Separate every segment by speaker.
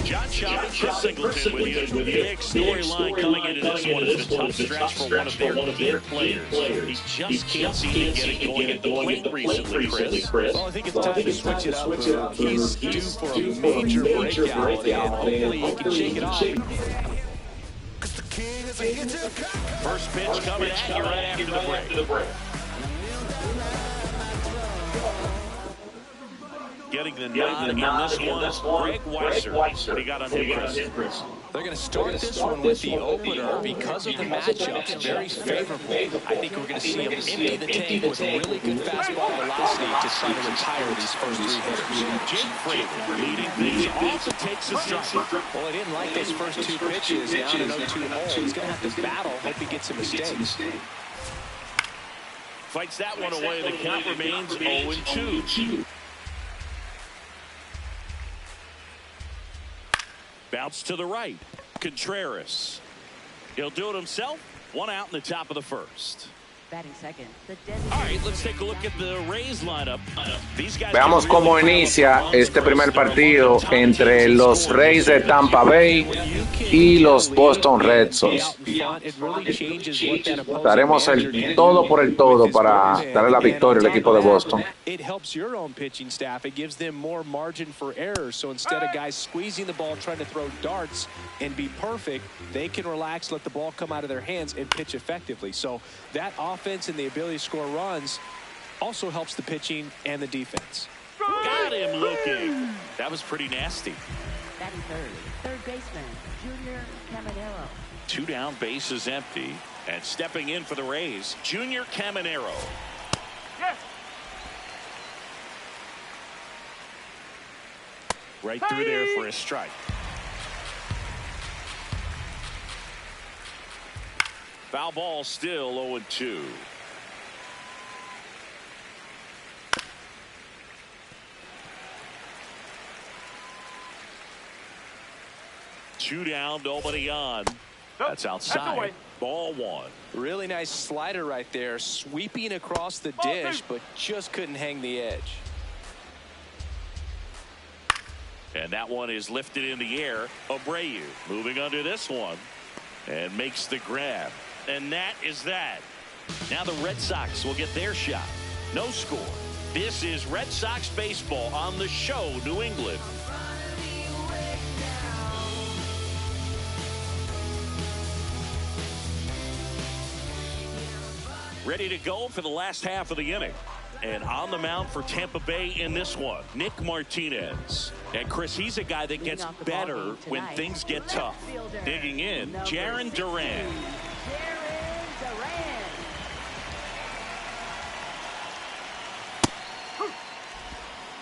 Speaker 1: John Chapman for Singleton with you. The big storyline coming into this one is the tough stretch for one of their key players. He just can't seem to get it going at the plate recently, Chris.
Speaker 2: Well, I think it's time to switch it up. He's due for a major breakout, and hopefully he can shake it off.
Speaker 1: First pitch coming at you right after the break. Getting the nod in this one, Greg Weiser. What do you got on him, Chris?
Speaker 2: They're going to start this one with the opener because of the matchups. Very favorable. I think we're going to see him empty the tank with really good fastball velocity to try to retire these first three hitters.
Speaker 1: Jake Frater leading things off and takes a strike.
Speaker 2: Well, I didn't like those first two pitches down an 0-2 hole. He's going to have to battle. Hope he gets some mistakes.
Speaker 1: Fights that one away. The count remains 0-2. Bounce to the right. Contreras. He'll do it himself. One out in the top of the first.
Speaker 3: Batting second.
Speaker 1: All right, let's take a look at the Rays lineup.
Speaker 4: Veamos cómo inicia este primer partido entre los Rays de Tampa Bay y los Boston Red Sox. Daremos el todo por el todo para darle la victoria al equipo de Boston.
Speaker 2: It helps your own pitching staff. It gives them more margin for error. So instead of guys squeezing the ball, trying to throw darts and be perfect, they can relax, let the ball come out of their hands and pitch effectively. So that offense and the ability to score runs also helps the pitching and the defense.
Speaker 1: Got him looking. That was pretty nasty.
Speaker 3: Batting third baseman, Junior Caminero.
Speaker 1: Two down, bases empty. And stepping in for the Rays, Junior Caminero. Yes. Right through there for a strike. Foul ball still 0-2. Two down, nobody on. That's outside. Ball one.
Speaker 2: Really nice slider right there, sweeping across the dish, but just couldn't hang the edge.
Speaker 1: And that one is lifted in the air. Abreu moving under this one and makes the grab. And that is that. Now the Red Sox will get their shot. No score. This is Red Sox baseball on the show, New England. Ready to go for the last half of the inning. And on the mound for Tampa Bay in this one, Nick Martinez. And Chris, he's a guy that gets better when things get tough. Digging in, Jarren Duran.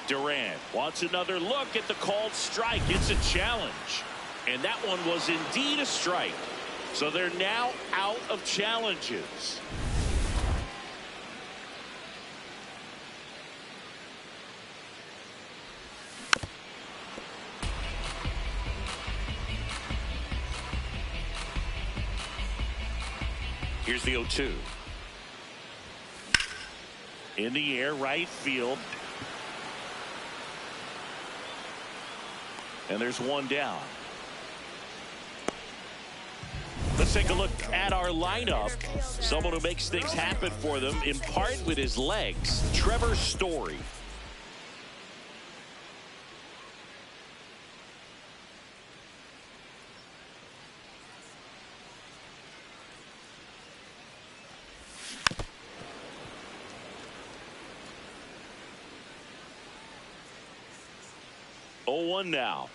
Speaker 1: Duran wants another look at the called strike. It's a challenge. And that one was indeed a strike. So they're now out of challenges. Here's the 0-2. In the air, right field. And there's one down. Let's take a look at our lineup. Someone who makes things happen for them, in part with his legs, Trevor Story. Oh, 0-1 now.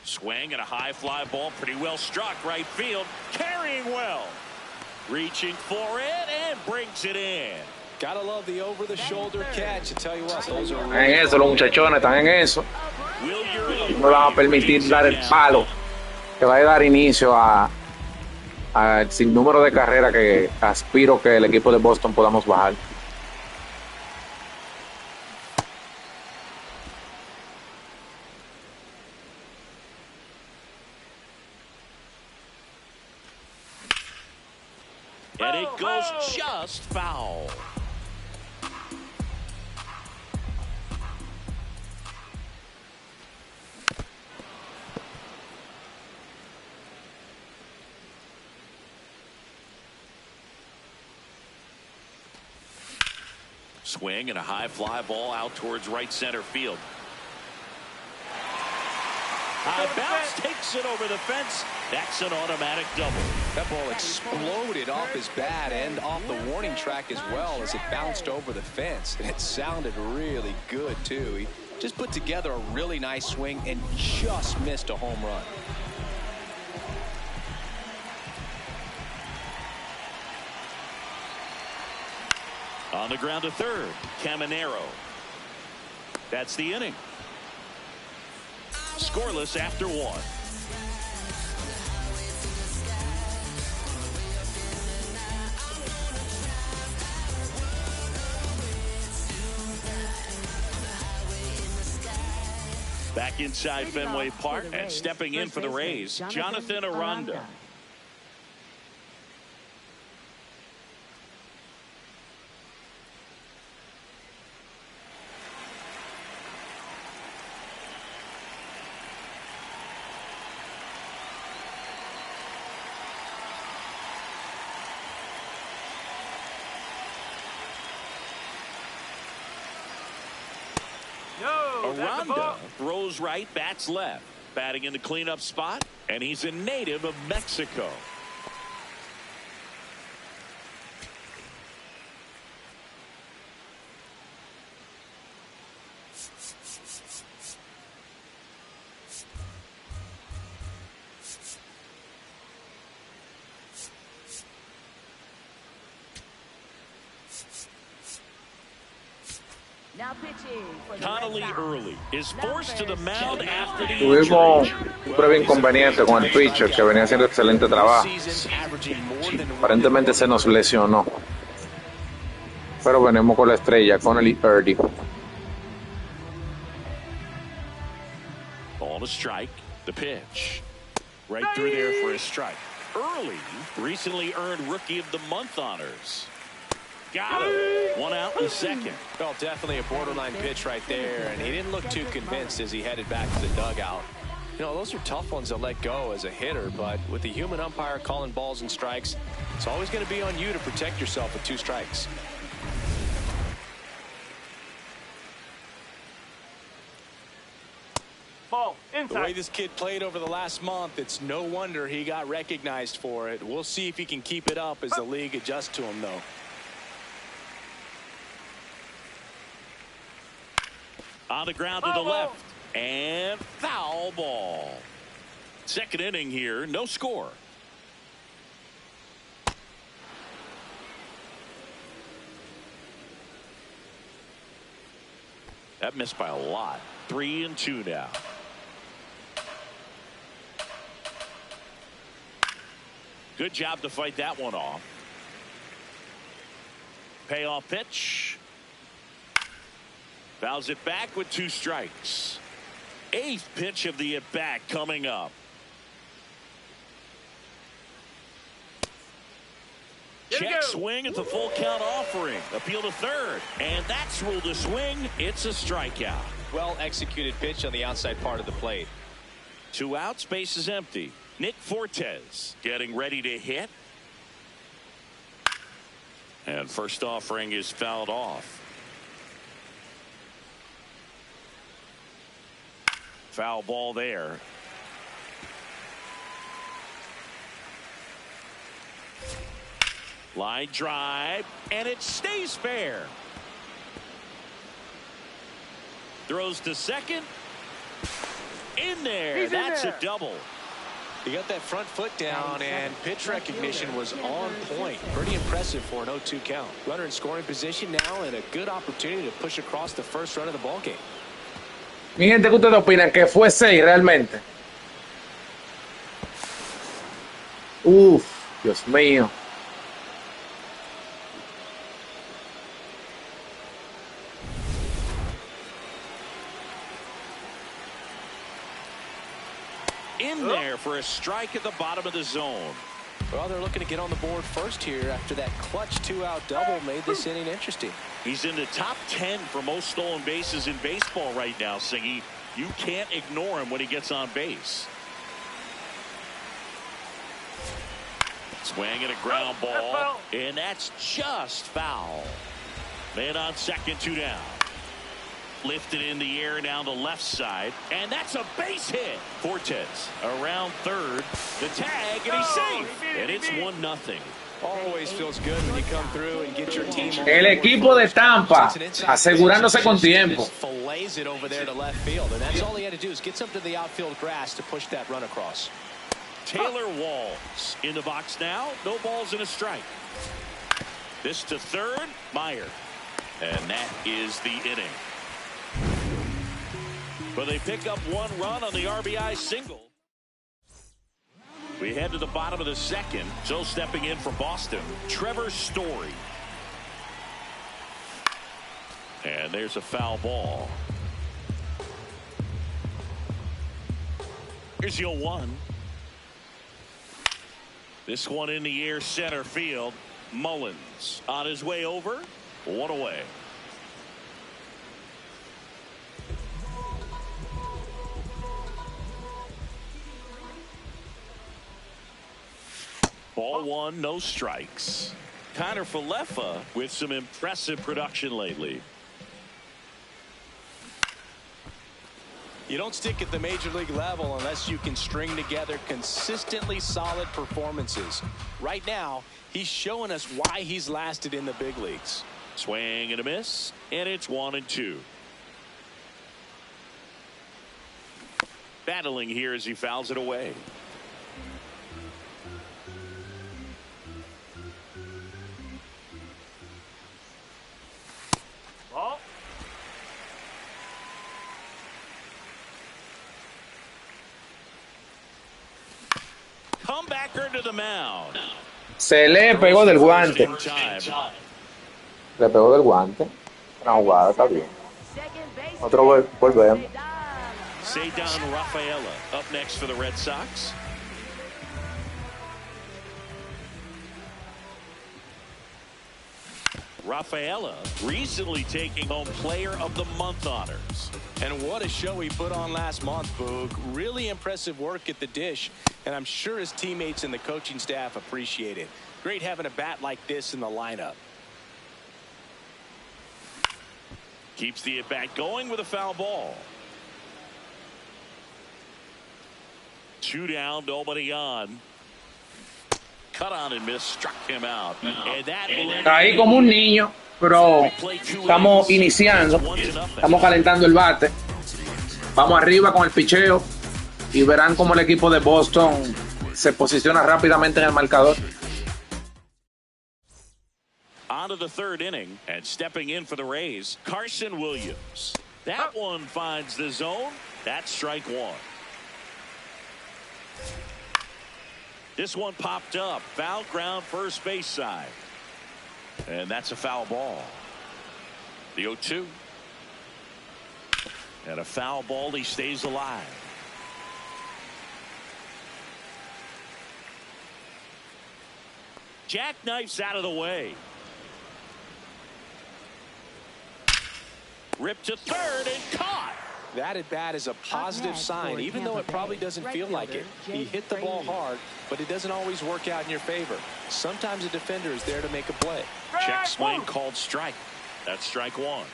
Speaker 1: Swing and a high fly ball, pretty well struck right field, carrying well, reaching for it and brings it in.
Speaker 2: Gotta love the over-the-shoulder catch. I tell you what, those are
Speaker 4: En eso, los muchachones están en eso. No le van a permitir dar el palo que va a dar inicio al sinnúmero de carreras que aspiro que el equipo de Boston podamos bajar.
Speaker 1: And it goes just foul. Swing and a high fly ball out towards right center field. High bounce takes it over the fence. That's an automatic double.
Speaker 2: That ball exploded off his bat and off the warning track as well as it bounced over the fence. And it sounded really good, too. He just put together a really nice swing and just missed a home run.
Speaker 1: On the ground to third, Caminero. That's the inning. Scoreless after one. Back inside Fenway Park and stepping in for the Rays, Jonathan Aranda. Aranda throws right, bats left. Batting in the cleanup spot, and he's a native of Mexico. Connolly early is forced to the mound after the
Speaker 4: Tuvimos un breve inconveniente con el pitcher que venía haciendo excelente trabajo. Aparentemente se nos lesionó. Pero venimos con la estrella, con el Erdy.
Speaker 1: Ball to strike. The pitch. Right through there for a strike. Early recently earned Rookie of the Month honors. Got him. One out in the second.
Speaker 2: Well, definitely a borderline pitch right there, and he didn't look too convinced as he headed back to the dugout. You know, those are tough ones to let go as a hitter, but with the human umpire calling balls and strikes, it's always going to be on you to protect yourself with 2 strikes.
Speaker 5: Ball inside.
Speaker 2: The way this kid played over the last month, it's no wonder he got recognized for it. We'll see if he can keep it up as the league adjusts to him, though.
Speaker 1: On the ground to the left, and foul ball. Second inning here, no score. That missed by a lot. 3-2 now. Good job to fight that one off. Payoff pitch. Fouls it back with 2 strikes. 8th pitch of the at-bat coming up. Check swing at the full count offering. Appeal to third. And that's ruled a swing. It's a strikeout.
Speaker 2: Well executed pitch on the outside part of the plate.
Speaker 1: 2 outs, base is empty. Nick Fortes getting ready to hit. And first offering is fouled off. Foul ball there. Line drive, and it stays fair. Throws to second. In there. That's a double.
Speaker 2: He got that front foot down, and pitch recognition was on point. Pretty impressive for an 0-2 count. Runner in scoring position now, and a good opportunity to push across the first run of the ballgame.
Speaker 4: Mi gente, ¿qué ustedes opinan? ¿Que fue 6 realmente? Uf, Dios mío.
Speaker 1: In there for a strike at the bottom of the zone.
Speaker 2: Well, they're looking to get on the board first here after that clutch 2-out double made this inning interesting.
Speaker 1: He's in the top 10 for most stolen bases in baseball right now, Singy. You can't ignore him when he gets on base. Swing and a ground ball, and that's just foul. Man on second, 2 down. Lifted in the air down the left side, and that's a base hit. Fortes around third, the tag, and he's safe. And it's 1-0.
Speaker 2: Always feels good when you come through and get your team.
Speaker 4: El equipo de Tampa asegurándose con tiempo.
Speaker 2: Fillets it over there to left field, and that's all he had to do is get something to the outfield grass to push that run across.
Speaker 1: Taylor Walls in the box now. No balls and a strike. This to third, Meyer, and that is the inning. But they pick up 1 run on the RBI single. We head to the bottom of the second. So stepping in for Boston, Trevor Story. And there's a foul ball. Here's the 0-1. This one in the air center field. Mullins on his way over. 1 away. Ball 1, no strikes. Connor Falefa with some impressive production lately.
Speaker 2: You don't stick at the major league level unless you can string together consistently solid performances. Right now, he's showing us why he's lasted in the big leagues.
Speaker 1: Swing and a miss, and it's 1-2. Battling here as he fouls it away. Comebacker to the mound.
Speaker 4: Se le pegó del guante. Le pegó del guante. Una jugada, está bien. Otro volvemos.
Speaker 1: Cedon Rafaela up next for the Red Sox. Rafaela recently taking home Player of the Month honors.
Speaker 2: And what a show he put on last month, Boog. Really impressive work at the dish, and I'm sure his teammates and the coaching staff appreciate it. Great having a bat like this in the lineup.
Speaker 1: Keeps the at-bat going with a foul ball. 2 down, nobody on. Cut on and miss, struck him out. And that
Speaker 4: Está ahí como un niño, pero estamos iniciando, estamos calentando el bate. Vamos arriba con el picheo y verán cómo el equipo de Boston se posiciona rápidamente en el marcador.
Speaker 1: On to the third inning, and stepping in for the Rays, Carson Williams. That one finds the zone. That's strike 1. This one popped up. Foul ground, first base side. And that's a foul ball. The 0-2. And a foul ball, he stays alive. Jackknifes out of the way. Ripped to third and caught.
Speaker 2: That at bat is a positive sign, even though it probably doesn't feel like it. He hit the ball hard, but it doesn't always work out in your favor. Sometimes a defender is there to make a play.
Speaker 1: Check swing called strike. That's strike 1.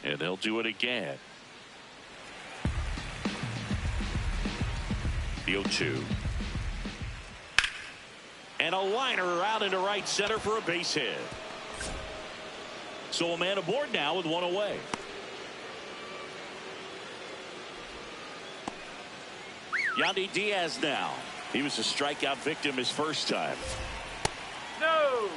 Speaker 1: And they'll do it again. The 0-2. And a liner out into right center for a base hit. So a man aboard now with 1 away. Yandy Diaz now. He was a strikeout victim his first time.
Speaker 5: No.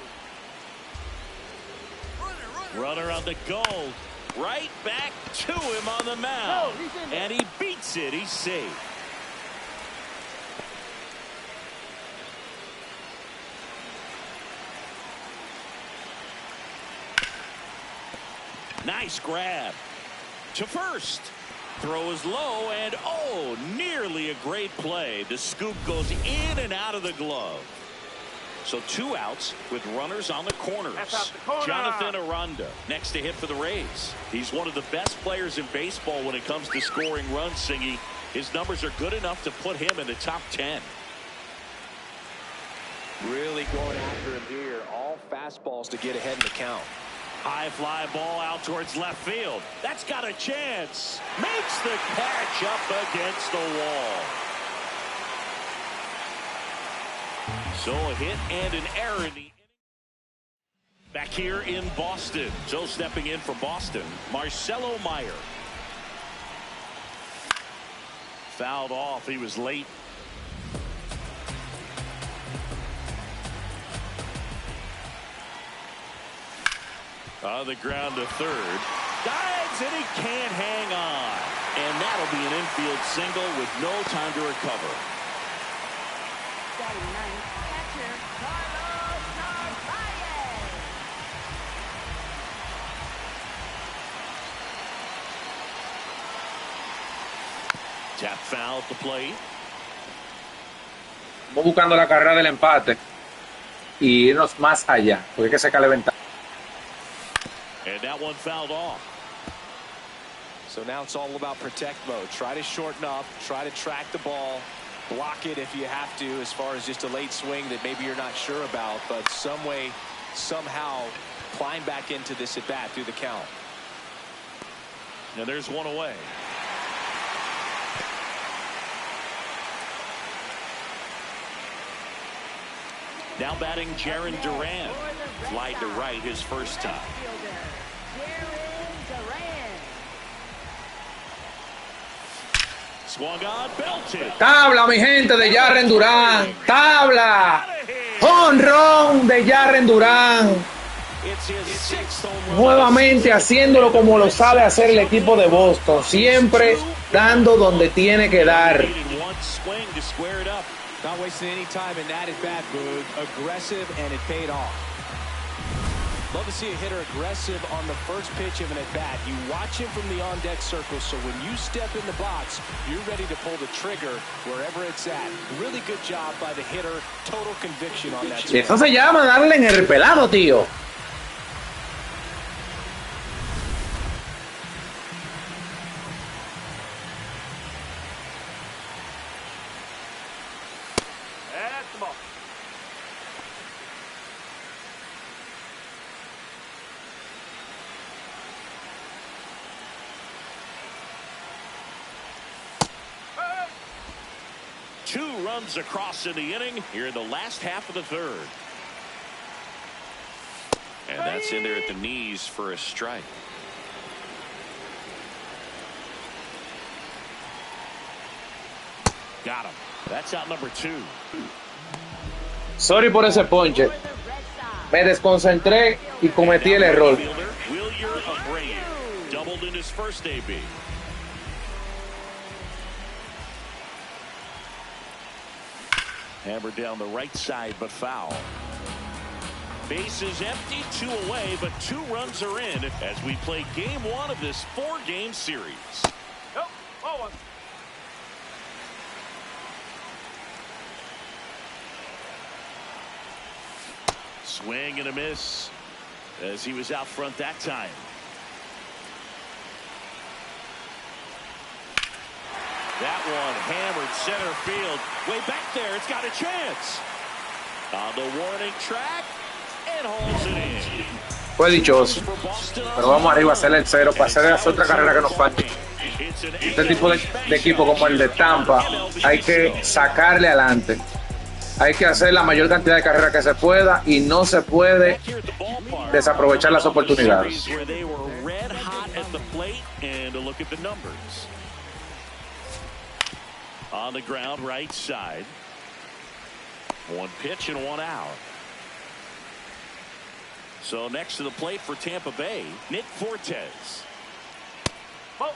Speaker 1: Runner on the goal. Right back to him on the mound. And he beats it. He's safe. Nice grab to first. Throw is low, and oh, nearly a great play. The scoop goes in and out of the glove. So 2 outs with runners on the corners. Jonathan Aranda next to hit for the Rays. He's one of the best players in baseball when it comes to scoring runs, Singy. His numbers are good enough to put him in the top 10.
Speaker 2: Really going after him here. All fastballs to get ahead in the count.
Speaker 1: High fly ball out towards left field. That's got a chance. Makes the catch up against the wall. So a hit and an error in the inning. Back here in Boston. So stepping in for Boston, Marcelo Meyer. Fouled off. He was late. On the ground to third. Dives and he can't hang on. And that'll be an infield single with no time to recover.
Speaker 3: Batting ninth, catcher, Carlos Narvaez.
Speaker 1: Tap foul at the plate.
Speaker 4: Estamos buscando la carrera del empate y irnos más allá, porque hay que sacarle ventaja.
Speaker 1: And that one fouled off.
Speaker 2: So now it's all about protect mode. Try to shorten up, try to track the ball, block it if you have to, as far as just a late swing that maybe you're not sure about, but some way, somehow climb back into this at bat through the count.
Speaker 1: Now there's one away. Now batting Jarren Duran. Fly to right his first time. Swung on, belted.
Speaker 4: Tabla, mi gente, de Jarren Duran. Tabla. Jonrón de Jarren Duran. Nuevamente haciéndolo como lo sabe hacer el equipo de Boston. Siempre dando donde tiene que dar.
Speaker 2: Not wasting any time in that at bat, Boog. Aggressive, and it paid off. Love to see a hitter aggressive on the first pitch of an at bat. You watch him from the on-deck circle, so when you step in the box, you're ready to pull the trigger wherever it's at. Really good job by the hitter. Total conviction on that.
Speaker 4: Eso se llama darle en el pelado, tío.
Speaker 1: Two runs across in the inning here in the last half of the third. And that's in there at the knees for a strike. Got him. That's out number 2.
Speaker 4: Sorry por ese ponche. Me desconcentré y cometí el error.
Speaker 1: Doubled in his first AB. Hammered down the right side, but foul. Base is empty, 2 away, but 2 runs are in as we play game 1 of this 4-game series.
Speaker 5: Nope. Oh, one.
Speaker 1: Swing and a miss as he was out front that time. That one hammered center field. Way back there. It's got a chance. On the warning track. And holds it in.
Speaker 4: Fue dichoso. Pero vamos arriba a hacer el 0 para hacer esa otra carrera que nos falta. Este tipo de equipo como el de Tampa hay que sacarle adelante. Hay que hacer la mayor cantidad de carreras que se pueda y no se puede desaprovechar las oportunidades.
Speaker 1: On the ground, right side. 1 pitch and 1 out. So next to the plate for Tampa Bay, Nick Fortes. Oh.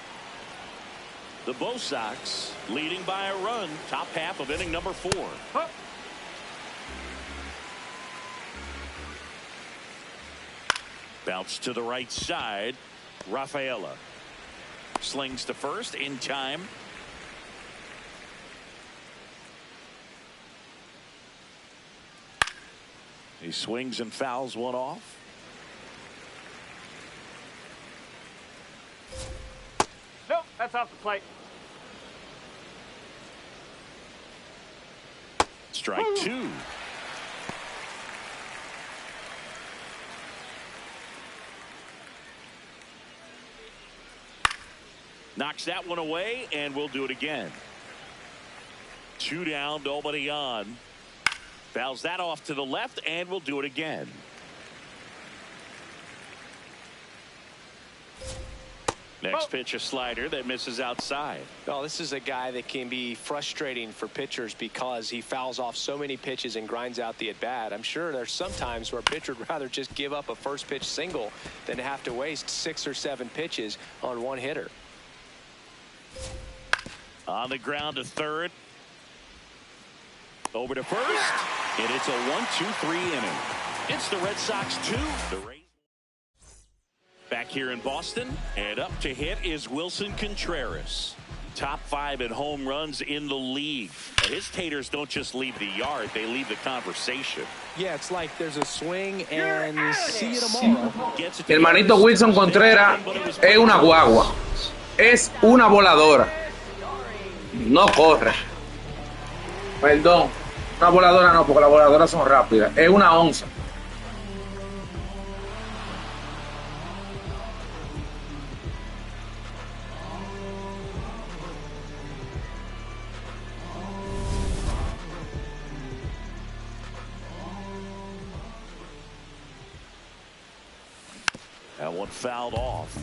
Speaker 1: The Bo Sox leading by a run, top half of inning number 4. Oh. Bounce to the right side. Rafaela slings to first in time. He swings and fouls one off.
Speaker 5: Nope, that's off the plate.
Speaker 1: Strike two. Knocks that one away, and we'll do it again. 2 down, nobody on. Fouls that off to the left, and we'll do it again. Next pitch, a slider that misses outside.
Speaker 2: Oh, this is a guy that can be frustrating for pitchers because he fouls off so many pitches and grinds out the at-bat. I'm sure there's some times where a pitcher would rather just give up a first pitch single than have to waste 6 or 7 pitches on one hitter.
Speaker 1: On the ground to third. Over to first. And it's a 1-2-3 inning. It's the Red Sox 2. The Rays back here in Boston. And up to hit is Wilson Contreras. Top 5 in home runs in the league. But his taters don't just leave the yard, they leave the conversation.
Speaker 2: Yeah, it's like there's a swing and see you tomorrow.
Speaker 4: El manito Wilson Contreras es una guagua. Es una voladora. No corre. Perdón. Una voladora no, porque las voladoras son rápidas. Es una onza.
Speaker 1: That one fouled off.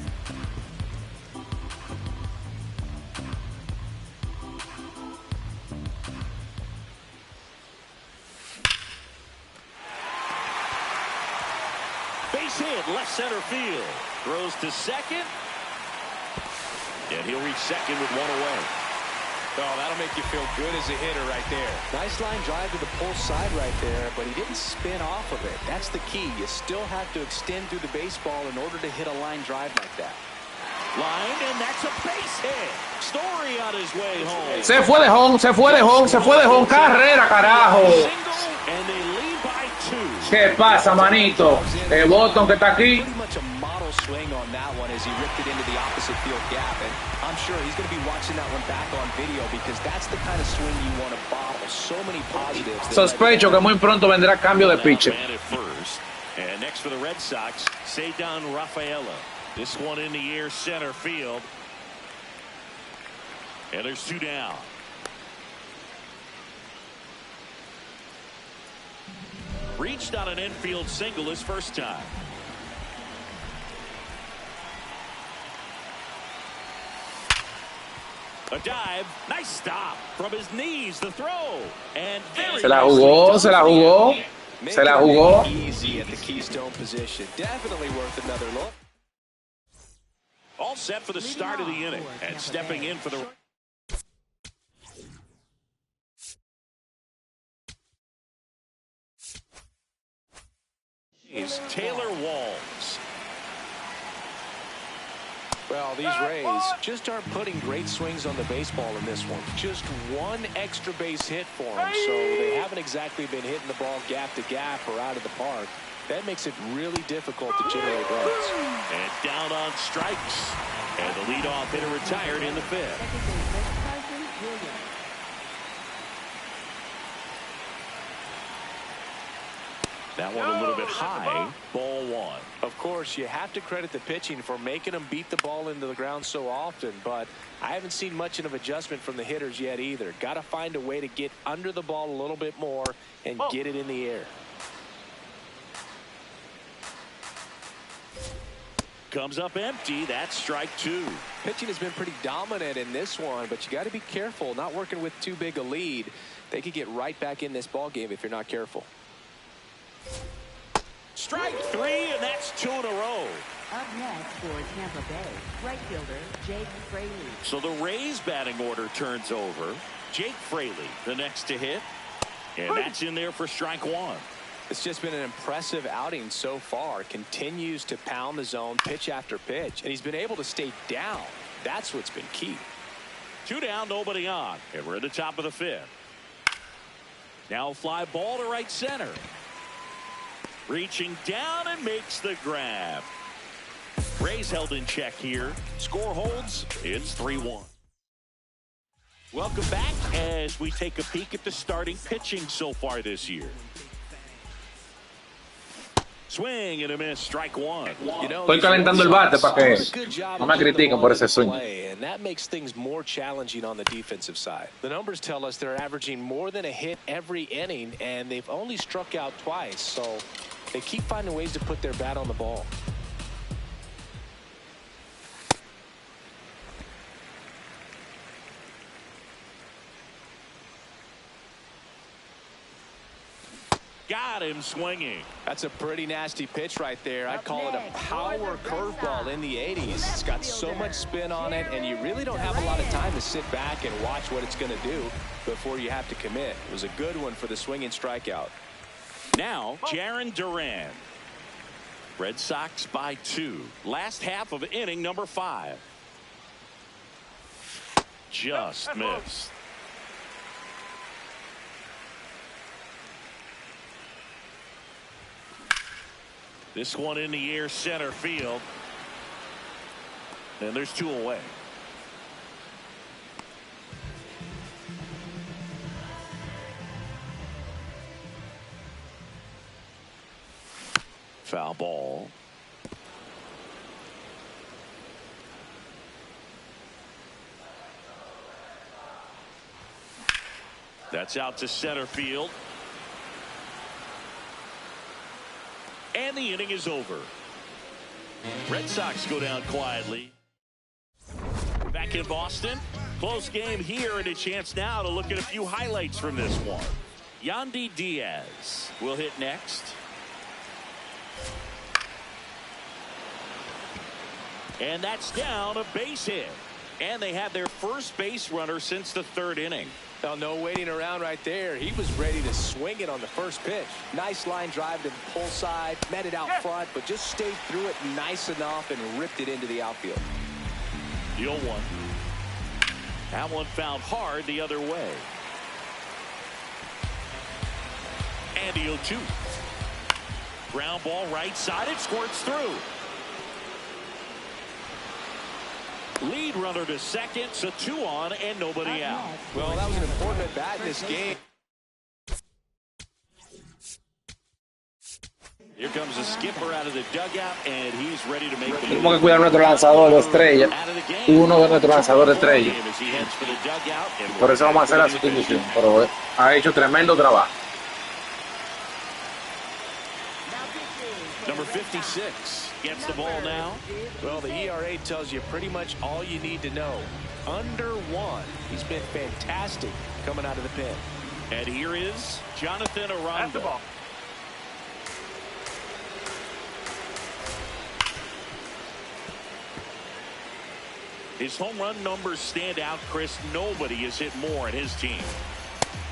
Speaker 1: Base hit, left center field. Throws to second. And he'll reach second with one away.
Speaker 2: Oh, that'll make you feel good as a hitter right there. Nice line drive to the pull side right there, but he didn't spin off of it. That's the key. You still have to extend through the baseball in order to hit a line drive like that.
Speaker 1: Line, and that's a base hit. Story on his way home.
Speaker 4: Se fue de home, se fue de home, se fue de home. Carrera, carajo.
Speaker 1: Single, and they lead by 2.
Speaker 4: ¿Qué pasa, manito? El Boston que está aquí.
Speaker 2: Pretty much a model swing on that one as he ripped it into the opposite field gap, and I'm sure he's going to be watching that one back on video because that's the kind of swing you want to bottle. So many positives.
Speaker 4: Sospecho que muy pronto vendrá cambio de pitcher.
Speaker 1: And next for the Red Sox, Cedar Rafaela. This one in the air, center field. And there's 2 down. Reached on an infield single his first time. A dive, nice stop from his knees, the throw, and
Speaker 4: Se la jugó, se la jugó, se la jugó.
Speaker 2: Easy at the keystone position. Definitely worth another look.
Speaker 1: All set for the start of the inning, and stepping in for the is Taylor Walls.
Speaker 2: Well, these Rays just aren't putting great swings on the baseball in this one. Just one extra base hit for them, so they haven't exactly been hitting the ball gap to gap or out of the park. That makes it really difficult to generate runs.
Speaker 1: And down on strikes. And the leadoff hitter retired in the 5th. That one a little bit high. Ball 1.
Speaker 2: Of course, you have to credit the pitching for making them beat the ball into the ground so often, but I haven't seen much of an adjustment from the hitters yet either. Got to find a way to get under the ball a little bit more and get it in the air.
Speaker 1: Comes up empty. That's strike 2.
Speaker 2: Pitching has been pretty dominant in this one, but you got to be careful. Not working with too big a lead. They could get right back in this ball game if you're not careful.
Speaker 1: Strike 3, and that's 2 in a row.
Speaker 3: Up next for Tampa Bay, right fielder Jake Fraley.
Speaker 1: So the Rays batting order turns over. Jake Fraley, the next to hit. And that's in there for strike 1.
Speaker 2: It's just been an impressive outing so far. Continues to pound the zone pitch after pitch, and he's been able to stay down. That's what's been key.
Speaker 1: 2 down, nobody on. And we're at the top of the 5th. Now a fly ball to right center. Reaching down and makes the grab. Rays held in check here. Score holds. It's 3-1. Welcome back as we take a peek at the starting pitching so far this year. Swing and a miss, strike one.
Speaker 4: Estoy calentando el bate para que no me critiquen por ese swing.
Speaker 2: And that makes things more challenging on the defensive side. The numbers tell us they're averaging more than a hit every inning, and they've only struck out twice. So they keep finding ways to put their bat on the ball.
Speaker 1: Got him swinging.
Speaker 2: That's a pretty nasty pitch right there. I'd call it a power curveball in the 80s. It's got so much spin on it, and you really don't have a lot of time to sit back and watch what it's going to do before you have to commit. It was a good one for the swinging strikeout.
Speaker 1: Now, Jarren Duran. Red Sox by 2. Last half of inning number 5. Just missed. This one in the air, center field. And there's 2 away. Foul ball. That's out to center field. And the inning is over. Red Sox go down quietly. Back in Boston. Close game here, and a chance now to look at a few highlights from this one. Yandy Diaz will hit next. And that's down, a base hit. And they have their first base runner since the 3rd inning.
Speaker 2: Now, no waiting around right there. He was ready to swing it on the first pitch. Nice line drive to the pull side, met it out front, but just stayed through it nice enough and ripped it into the outfield.
Speaker 1: The 0-1. That one fouled hard the other way. And the 0-2. Ground ball right side, it squirts through. Lead runner to second, so 2 on and nobody out.
Speaker 2: Well, that was an important at bat in this game.
Speaker 1: Here comes the skipper out of the dugout, and he's ready to make the
Speaker 4: Tenemos que cuidar nuestro lanzador de estrella. Uno de nuestros lanzadores de estrella. Por eso vamos a hacer la sustitución. Pero ha hecho tremendo trabajo.
Speaker 1: Number 56 gets the ball now.
Speaker 2: Well, the ERA tells you pretty much all you need to know. Under 1. He's been fantastic coming out of the pen.
Speaker 1: And here is Jonathan Aranda. His home run numbers stand out, Chris. Nobody has hit more in his team.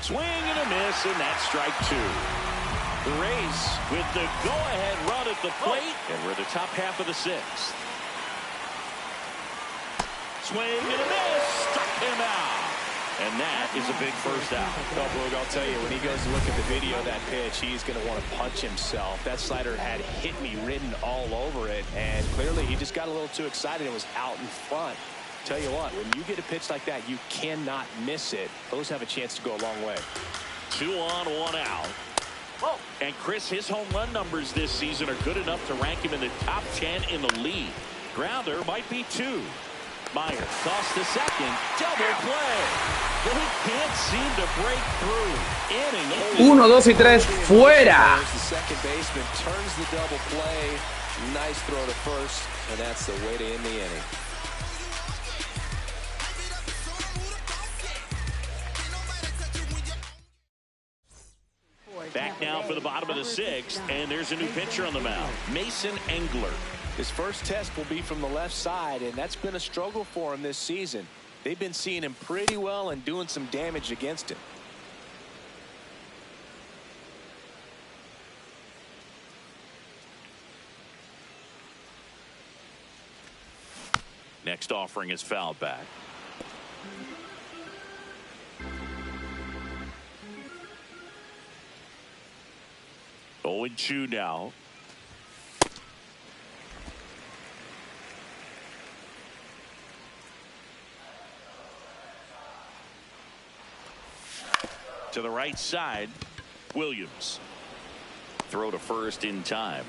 Speaker 1: Swing and a miss, and that's strike 2. The Rays with the go-ahead run at the plate, and we're the top half of the 6th. Swing and a miss, struck him out. And that is a big first out.
Speaker 2: Well, Boog, I'll tell you, when he goes to look at the video of that pitch, he's going to want to punch himself. That slider had hit me written all over it, and clearly he just got a little too excited and was out in front. Tell you what, when you get a pitch like that, you cannot miss it. Those have a chance to go a long way.
Speaker 1: 2 on, 1 out. And Chris, his home run numbers this season are good enough to rank him in the top 10 in the league. Grounder might be 2. Myers tossed to second. Double play. But he can't seem to break through. Inning
Speaker 4: 1, 2 y 3 fuera.
Speaker 2: The second baseman turns the double play. Nice throw to first, and that's the way to end the inning.
Speaker 1: Back now for the bottom of the 6th, and there's a new pitcher on the mound, Mason Engler.
Speaker 2: His first test will be from the left side, and that's been a struggle for him this season. They've been seeing him pretty well and doing some damage against him.
Speaker 1: Next offering is fouled back. Oh, and 2 now. To the right side, Williams. Throw to first in time.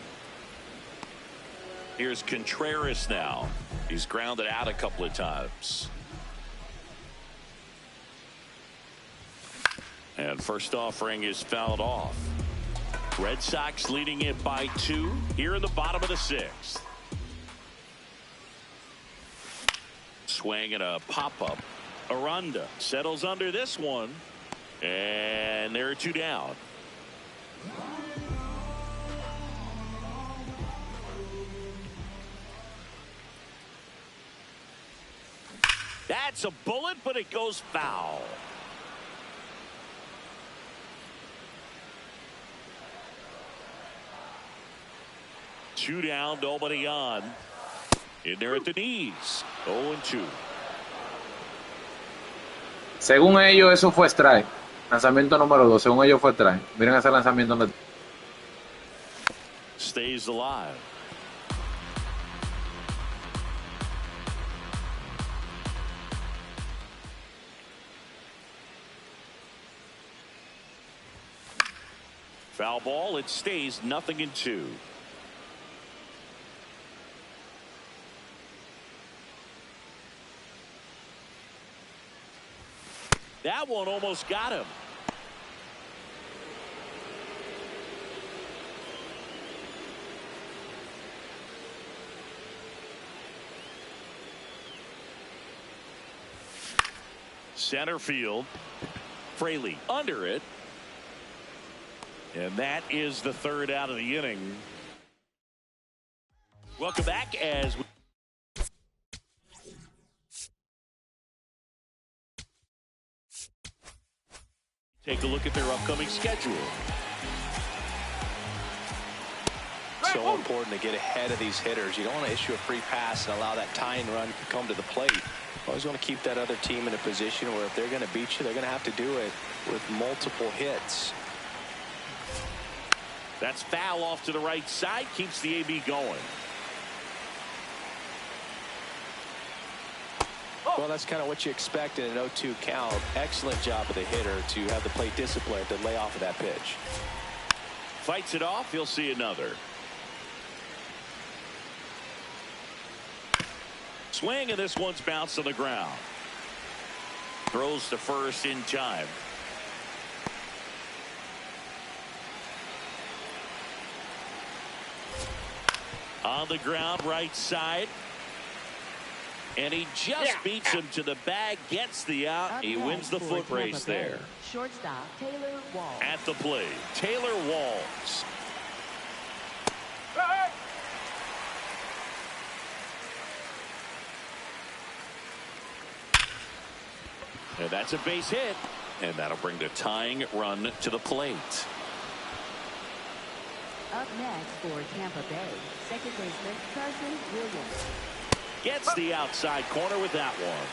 Speaker 1: Here's Contreras now. He's grounded out a couple of times. And first offering is fouled off. Red Sox leading it by 2 here in the bottom of the 6th. Swing and a pop-up. Aranda settles under this one. And there are 2 down. That's a bullet, but it goes foul. Two down, nobody on. In there at the knees. 0-2.
Speaker 4: Según ellos, eso fue strike. Lanzamiento número 2. Según ellos fue strike. Miren ese lanzamiento donde
Speaker 1: stays alive. Foul ball. It stays 0-2. That one almost got him. Center field. Fraley under it. And that is the 3rd out of the inning. Welcome back as we take a look at their upcoming schedule.
Speaker 2: So important to get ahead of these hitters. You don't want to issue a free pass and allow that tying run to come to the plate. You always want to keep that other team in a position where if they're going to beat you, they're going to have to do it with multiple hits.
Speaker 1: That's foul off to the right side. Keeps the AB going.
Speaker 2: Well, that's kind of what you expect in an 0-2 count. Excellent job of the hitter to have the plate discipline to lay off of that pitch.
Speaker 1: Fights it off. He'll see another. Swing, and this one's bounced on the ground. Throws to first in time. On the ground, right side. And he just beats him to the bag, gets the out. He wins the foot race there.
Speaker 3: Shortstop Taylor Walls.
Speaker 1: At the plate, Taylor Walls. And that's a base hit. And that'll bring the tying run to the plate.
Speaker 3: Up next for Tampa Bay, second baseman Carson Williams.
Speaker 1: Gets the outside corner with that one.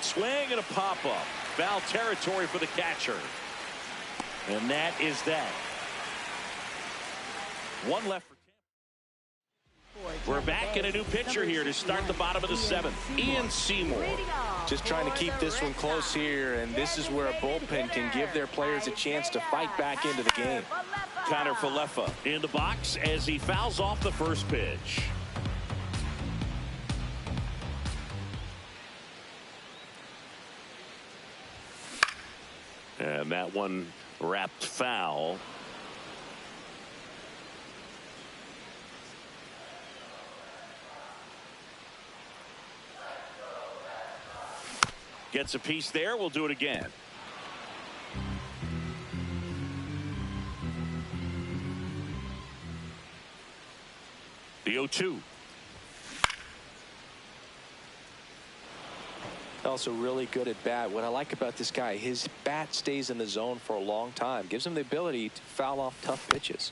Speaker 1: Swing and a pop-up. Foul territory for the catcher. And that is that. One left for Tampa. We're back in a new pitcher here to start the bottom of the 7th. Ian Seymour.
Speaker 2: Just trying to keep this one close here, and this is where a bullpen can give their players a chance to fight back into the game.
Speaker 1: Connor Falefa in the box as he fouls off the first pitch. And that one wrapped foul. Gets a piece there. We'll do it again. The 0-2.
Speaker 2: Also really good at bat. What I like about this guy, his bat stays in the zone for a long time. Gives him the ability to foul off tough pitches.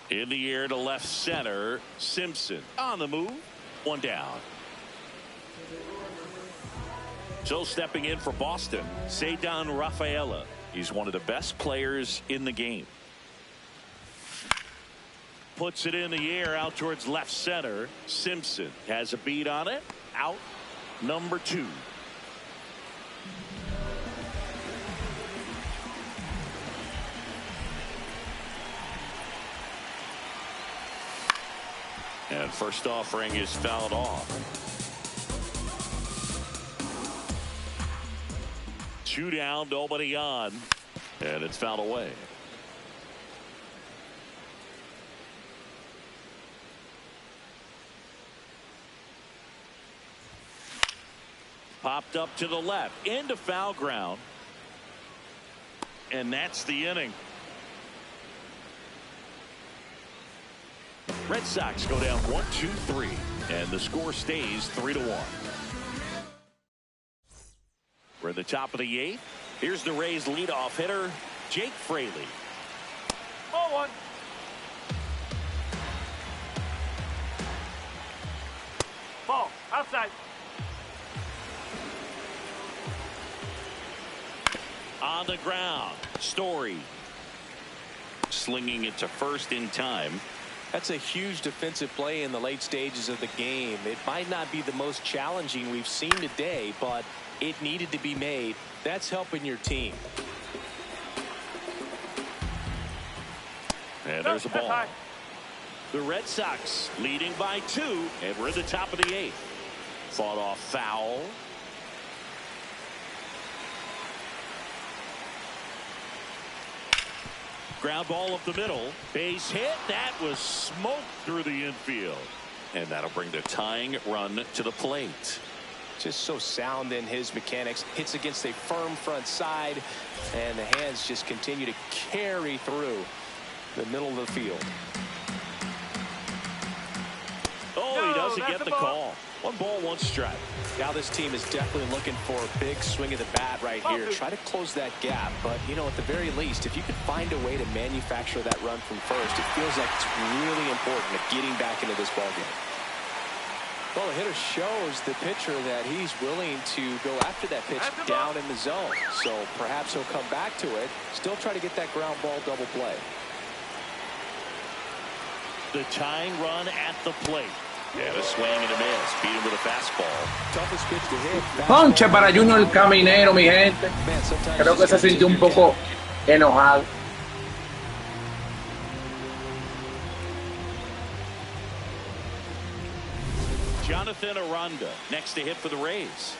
Speaker 1: In the air to left center. Simpson on the move. One down. So stepping in for Boston, Ceddanne Rafaela. He's one of the best players in the game. puts it in the air out towards left center. Simpson has a beat on it. Out number 2. And first offering is fouled off. 2 down, nobody on, and it's fouled away. Popped up to the left into foul ground, and that's the inning. Red Sox go down 1-2-3, and the score stays 3-1. We're at the top of the 8th. Here's the Rays leadoff hitter, Jake Fraley.
Speaker 5: 0-1. Ball outside.
Speaker 1: On the ground, Story slinging it to first in time.
Speaker 2: That's a huge defensive play in the late stages of the game. It might not be the most challenging we've seen today, but it needed to be made. That's helping your team.
Speaker 1: And there's a ball. The Red Sox leading by 2, and we're at the top of the 8th. Fought off foul. Ground ball up the middle. Base hit. That was smoked through the infield. And that'll bring the tying run to the plate.
Speaker 2: Just so sound in his mechanics. Hits against a firm front side, and the hands just continue to carry through the middle of the field.
Speaker 1: Oh, he doesn't get the call. 1 ball, 1 strike.
Speaker 2: Now this team is definitely looking for a big swing of the bat right here. Try to close that gap. But, you know, at the very least, if you could find a way to manufacture that run from first, it feels like it's really important at getting back into this ballgame. Well, the hitter shows the pitcher that he's willing to go after that pitch down in the zone. So perhaps he'll come back to it. Still try to get that ground ball double play.
Speaker 1: The tying run at the plate. And a swing and a miss. Beat him with a fastball.
Speaker 2: Toughest pitch to hit.
Speaker 4: Ponche para Junior el Caminero, mi gente. Creo que se sintió un poco enojado.
Speaker 1: Jonathan Aranda next to hit for the Rays.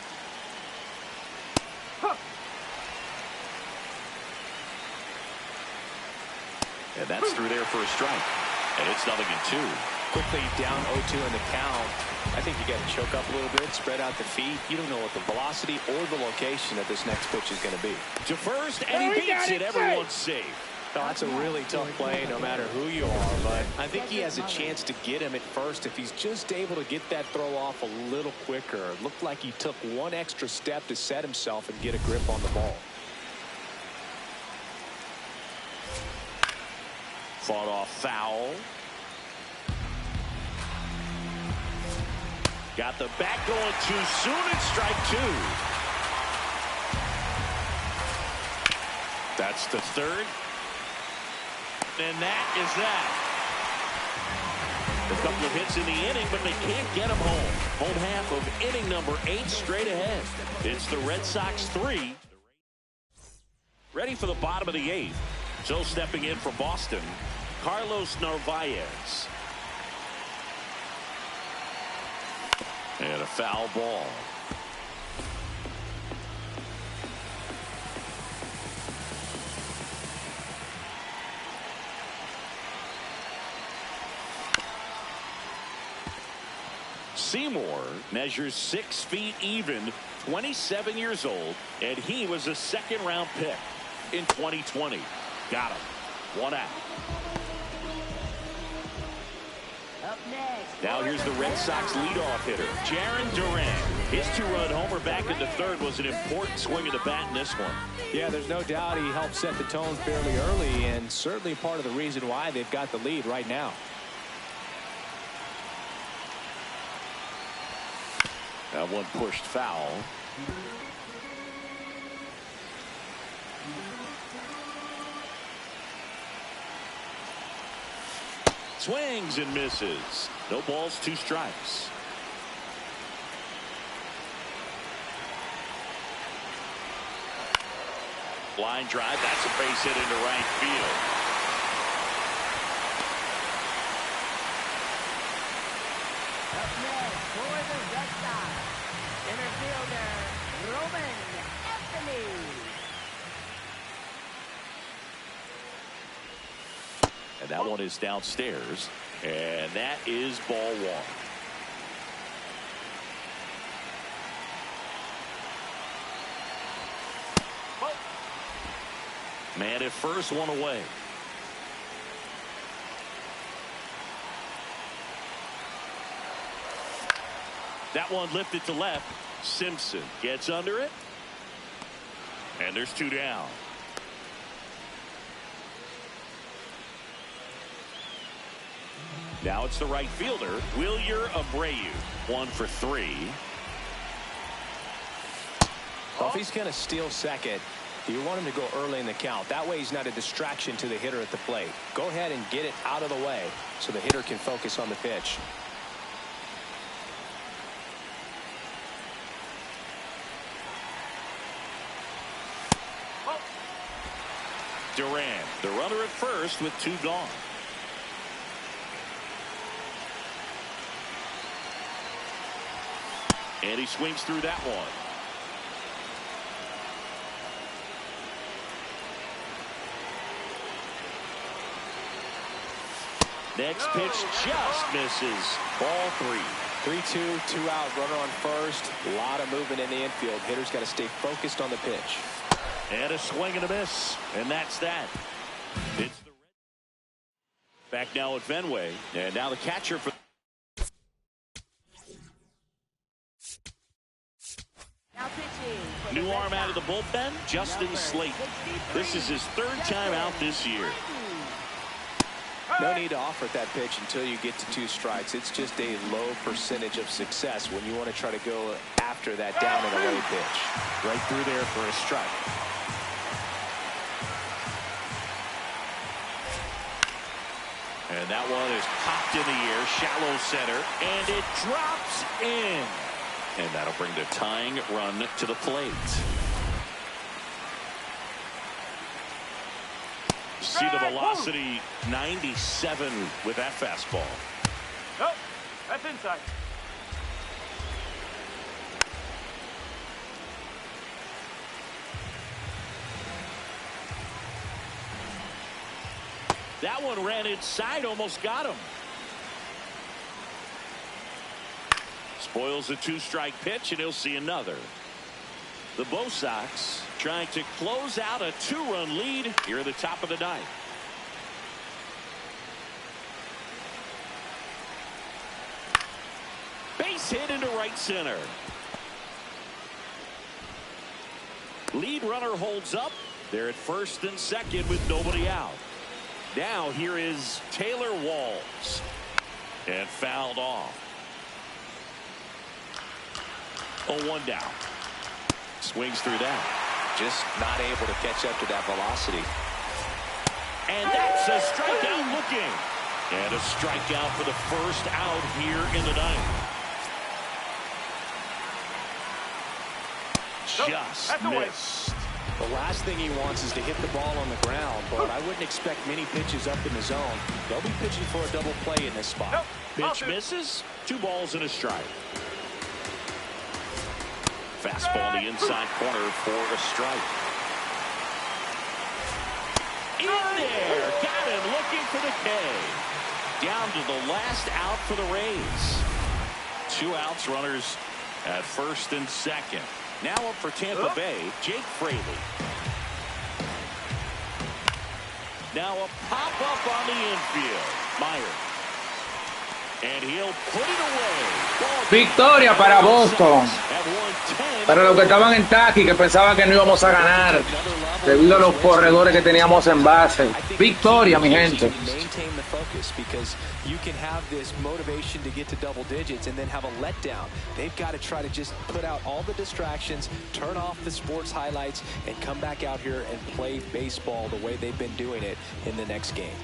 Speaker 1: And that's through there for a strike. And it's 0-2.
Speaker 2: Quickly down 0-2 in the count. I think you got to choke up a little bit, spread out the feet. You don't know what the velocity or the location of this next pitch is going to be.
Speaker 1: To first, and he beats it. Everyone's safe.
Speaker 2: Oh, that's a really tough play no matter who you are, but I think he has a chance to get him at first if he's just able to get that throw off a little quicker. It looked like he took 1 extra step to set himself and get a grip on the ball.
Speaker 1: Fought off foul. Got the bat going too soon and strike 2. That's the 3rd. And that is that. A couple of hits in the inning, but they can't get him home. Home half of inning number 8 straight ahead. It's the Red Sox 3. Ready for the bottom of the 8th. So stepping in for Boston, Carlos Narvaez. And a foul ball. Seymour measures 6 feet even, 27 years old, and he was a 2nd-round pick in 2020. Got him. 1 out.
Speaker 3: Up next.
Speaker 1: Now here's the Red Sox leadoff hitter, Jarren Duran. His 2-run homer back in the 3rd was an important swing of the bat in this one.
Speaker 2: Yeah, there's no doubt he helped set the tone fairly early, and certainly part of the reason why they've got the lead right now.
Speaker 1: That one pushed foul. Swings and misses. No balls, 2 strikes. Line drive. That's a base hit into right field.
Speaker 3: Up next for the Red Sox, center fielder Roman Anthony.
Speaker 1: And that one is downstairs. And that is ball 1. Man at first, 1 away. That one lifted to left. Simpson gets under it. And there's 2 down. Now it's the right fielder, Wilyer Abreu. 1 for 3.
Speaker 2: Well, if he's going to steal second, you want him to go early in the count. That way he's not a distraction to the hitter at the plate. Go ahead and get it out of the way so the hitter can focus on the pitch.
Speaker 1: Duran, the runner at first with 2 gone. And he swings through that one. Next pitch just misses. Ball 3.
Speaker 2: 3-2, 2 out, runner on first. A lot of movement in the infield. Hitter's got to stay focused on the pitch.
Speaker 1: And a swing and a miss. And that's that. It's the back now at Fenway. And now the catcher for
Speaker 3: Now pitching for
Speaker 1: new
Speaker 3: the Red
Speaker 1: arm out of the
Speaker 3: Sox,
Speaker 1: bullpen, Justin
Speaker 3: number
Speaker 1: Slaten.
Speaker 3: 63,
Speaker 1: This is his 3rd time out this year.
Speaker 2: No need to offer that pitch until you get to 2 strikes. It's just a low percentage of success when you want to try to go after that down and away pitch.
Speaker 1: Right through there for a strike. And that one is popped in the air, shallow center, and it drops in. And that'll bring the tying run to the plate. See the velocity, 97 with that fastball.
Speaker 5: Nope, that's inside.
Speaker 1: That one ran inside, almost got him. Spoils a 2-strike pitch, and he'll see another. The Bo Sox trying to close out a 2-run lead here at the top of the 9th. Base hit into right center. Lead runner holds up. They're at first and second with nobody out. Now here is Taylor Walls. And fouled off. 0-1 down. Swings through that.
Speaker 2: Just not able to catch up to that velocity.
Speaker 1: And that's a strikeout looking. And a strikeout for the first out here in the 9th. Just missed.
Speaker 2: The last thing he wants is to hit the ball on the ground, but I wouldn't expect many pitches up in the zone. They'll be pitching for a double play in this spot.
Speaker 1: Pitch misses. 2 balls and a strike. Fastball in the inside corner for a strike. In there. Got him looking for the K. Down to the last out for the Rays. 2 outs, runners at first and second. Now up for Tampa Bay, Jake Fraley. Now a pop-up on the infield. Meyer. And he'll put it away.
Speaker 4: Victoria para Boston. Para los que estaban en taqui, que pensaban que no íbamos a ganar debido a los corredores que teníamos en base. Victoria, mi gente.
Speaker 2: Maintain the focus because you can have this motivation to get to double digits and then have a letdown. They've got to try to just put out all the distractions, turn off the sports highlights, and come back out here and play baseball the way they've been doing it in the next game.